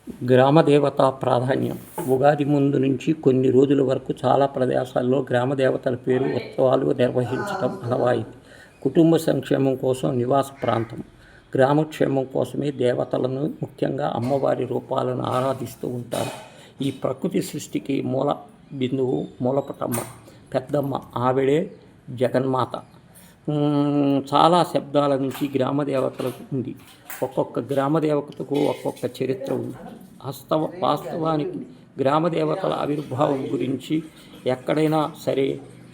గ్రామదేవత ప్రాధాన్యం. ఉగాది ముందు నుంచి కొన్ని రోజుల వరకు చాలా ప్రదేశాల్లో గ్రామదేవతల పేరు ఉత్సవాలు నిర్వహించడం ఆనవాయితీ. కుటుంబ సంక్షేమం కోసం నివాస ప్రాంతం, గ్రామక్షేమం కోసమే దేవతలను, ముఖ్యంగా అమ్మవారి రూపాలను ఆరాధిస్తూ ఉంటారు. ఈ ప్రకృతి సృష్టికి మూల బిందువు మూలపటమ్మ, పెద్దమ్మ, ఆవిడే జగన్మాత. చాలా శబ్దాల నుంచి గ్రామదేవతలకు ఉంది. ఒక్కొక్క గ్రామదేవతకు ఒక్కొక్క చరిత్ర ఉంది. వాస్తవానికి గ్రామదేవతల ఆవిర్భావం గురించి ఎక్కడైనా సరే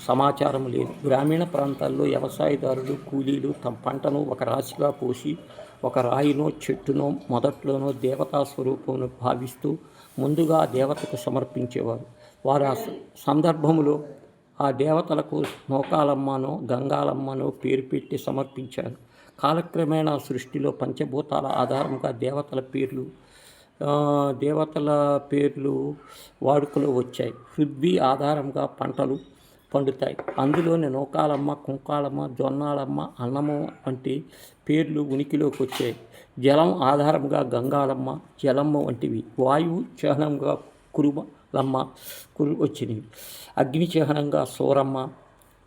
సమాచారం లేదు. గ్రామీణ ప్రాంతాల్లో వ్యవసాయదారులు, కూలీలు తమ పంటను ఒక రాశిగా పోసి ఒక రాయినో చెట్టునో మొదట్లోనో దేవతా స్వరూపంను భావిస్తూ ముందుగా దేవతకు సమర్పించేవారు. వారు ఆ సందర్భంలో ఆ దేవతలకు నూకాలమ్మనో గంగాలమ్మనో పేరు పెట్టి సమర్పించారు. కాలక్రమేణా సృష్టిలో పంచభూతాల ఆధారంగా దేవతల పేర్లు వాడుకలో వచ్చాయి. పృథ్వీ ఆధారంగా పంటలు పండుతాయి. అందులోని నూకాలమ్మ, కుంకాలమ్మ, జొన్నాలమ్మ, అన్నము వంటి పేర్లు ఉనికిలోకి వచ్చాయి. జలం ఆధారంగా గంగాలమ్మ, జలమ్మ వంటివి. వాయువు చిహ్నంగా కురుమలమ్మ వచ్చినవి. అగ్ని చిహ్నంగా సూరమ్మ,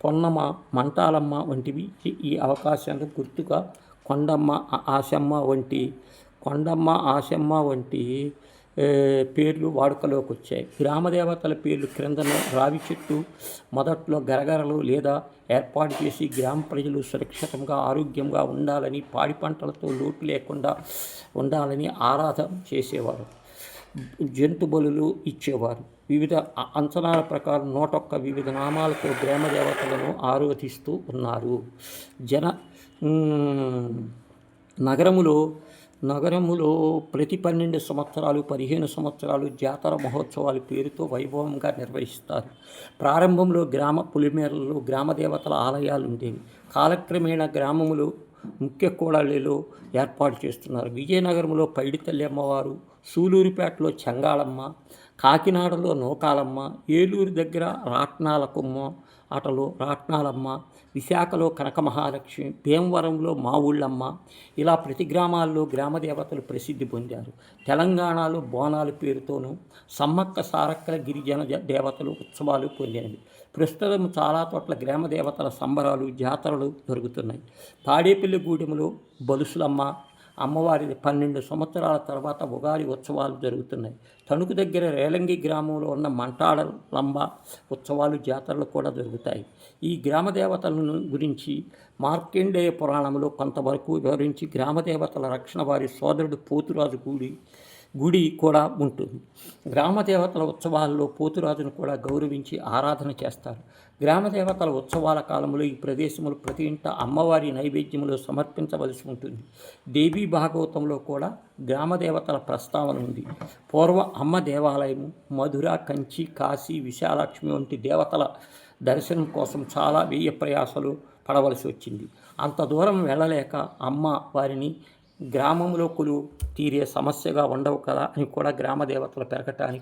పొన్నమ్మ, మంటాలమ్మ వంటివి. ఈ అవకాశానికి గుర్తుగా కొండమ్మ, ఆశమ్మ వంటి పేర్లు వాడుకలోకి వచ్చాయి. గ్రామదేవతల పేర్లు క్రిందన రావి చెట్టు మొదట్లో గరగరలు లేదా ఏర్పాటు చేసి గ్రామ ప్రజలు సురక్షితంగా, ఆరోగ్యంగా ఉండాలని, పాడి పంటలతో లోటు లేకుండా ఉండాలని ఆరాధన చేసేవారు. జంతు బలులు ఇచ్చేవారు. వివిధ అంచనాల ప్రకారం 101 వివిధ నామాలతో గ్రామదేవతలను ఆరాధిస్తూ ఉన్నారు. నగరములో ప్రతి 12 సంవత్సరాలు, 15 సంవత్సరాలు జాతర మహోత్సవాలు పేరుతో వైభవంగా నిర్వహిస్తారు. ప్రారంభంలో గ్రామ పొలిమేరలలో గ్రామదేవతల ఆలయాలు ఉండేవి. కాలక్రమేణా గ్రామములు ముఖ్య కూడలిలో ఏర్పాటు చేస్తున్నారు. విజయనగరంలో పైడితల్లి అమ్మవారు, సూలూరుపేటలో చెంగాళమ్మ, కాకినాడలో నూకాలమ్మ, ఏలూరు దగ్గర రాట్నాలమ్మ, విశాఖలో కనక మహాలక్ష్మి, భీమవరంలో మావుళ్ళమ్మ, ఇలా ప్రతి గ్రామాల్లో గ్రామదేవతలు ప్రసిద్ధి పొందారు. తెలంగాణలో బోనాల పేరుతోనూ సమ్మక్క సారక్కల గిరిజన దేవతలు ఉత్సవాలు పొందినవి. ప్రస్తుతం చాలా చోట్ల గ్రామదేవతల సంబరాలు, జాతరలు జరుగుతున్నాయి. తాడేపల్లిగూడెంలో బలుసులమ్మ అమ్మవారి 12 సంవత్సరాల తర్వాత ఉగాది ఉత్సవాలు జరుగుతున్నాయి. తణుకు దగ్గర రేలంగి గ్రామంలో ఉన్న మంటాళమ్మ ఉత్సవాలు, జాతరలు కూడా జరుగుతాయి. ఈ గ్రామదేవతలను గురించి మార్కండేయ పురాణంలో కొంతవరకు వివరించి గ్రామదేవతల రక్షణ వారి సోదరుడు పోతురాజు గుడి కూడా ఉంటుంది. గ్రామదేవతల ఉత్సవాల్లో పోతురాజును కూడా గౌరవించి ఆరాధన చేస్తారు. గ్రామదేవతల ఉత్సవాల కాలంలో ఈ ప్రదేశములు ప్రతి ఇంట అమ్మవారి నైవేద్యములు సమర్పించవలసి ఉంటుంది. దేవీ భాగవతంలో కూడా గ్రామదేవతల ప్రస్తావన ఉంది. పూర్వ అమ్మ దేవాలయము మధుర, కంచి, కాశీ, విశాలాక్ష్మి వంటి దేవతల దర్శనం కోసం చాలా వ్యయ ప్రయాసలు పడవలసి వచ్చింది. అంత దూరం వెళ్ళలేక అమ్మ వారిని గ్రామంలో తీరే సమస్యగా ఉండవు కదా అని కూడా గ్రామదేవతలు పెరగటానికి